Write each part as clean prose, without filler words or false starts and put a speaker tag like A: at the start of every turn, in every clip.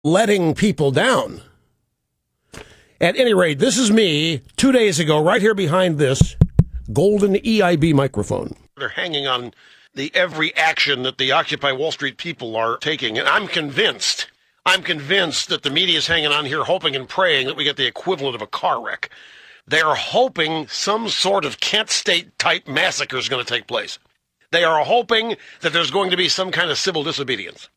A: letting people down. At any rate, this is me 2 days ago, right here behind this golden EIB microphone. They're hanging on the every action that the Occupy Wall Street people are taking, and I'm convinced that the media is hanging on here hoping and praying that we get the equivalent of a car wreck. They are hoping some sort of Kent State-type massacre is going to take place. They are hoping that there's going to be some kind of civil disobedience.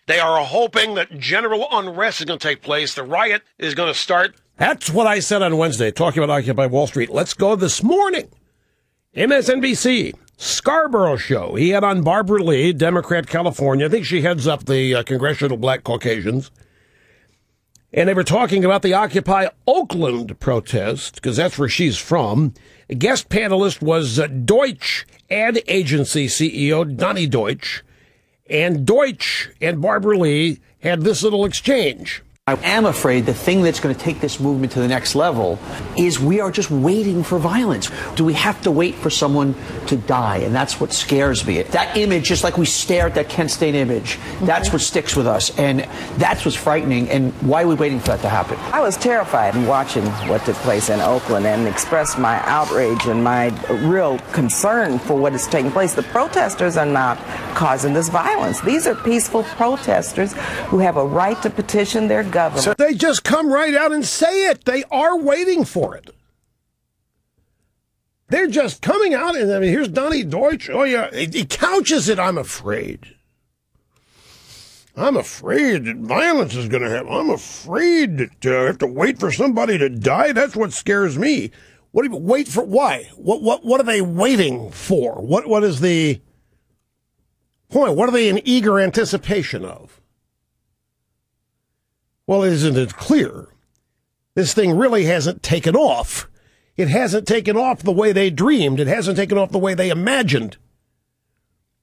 A: They are hoping that general unrest is going to take place. The riot is going to start. That's what I said on Wednesday, talking about Occupy Wall Street. Let's go this morning. MSNBC, Scarborough show. He had on Barbara Lee, Democrat, California. I think she heads up the Congressional Black Caucasians. And they were talking about the Occupy Oakland protest, because that's where she's from. A guest panelist was Deutsch ad agency CEO Donny Deutsch. And Deutsch and Barbara Lee had this little exchange.
B: I am afraid the thing that's going to take this movement to the next level is we are just waiting for violence. Do we have to wait for someone to die? And that's what scares me. That image, just like we stare at that Kent State image, that's what sticks with us. And that's what's frightening. And why are we waiting for that to happen?
C: I was terrified watching what took place in Oakland and expressed my outrage and my real concern for what is taking place. The protesters are not causing this violence. These are peaceful protesters who have a right to petition their government.
A: So they just come right out and say it. They are waiting for it. They're just coming out, and I mean, here's Donny Deutsch. Oh, yeah, he couches it, I'm afraid. I'm afraid that violence is going to happen. I'm afraid that I have to wait for somebody to die. That's what scares me. What do you wait for? Why? What are they waiting for? What is the point? What are they in eager anticipation of? Well, isn't it clear? This thing really hasn't taken off. It hasn't taken off the way they dreamed. It hasn't taken off the way they imagined.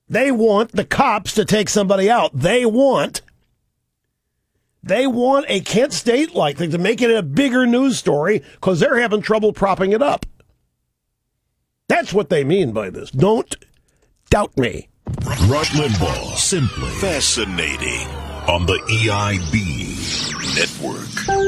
A: They want the cops to take somebody out. They want a Kent State-like thing to make it a bigger news story because they're having trouble propping it up. That's what they mean by this. Don't doubt me.
D: Rush Limbaugh, simply fascinating on the EIB Network.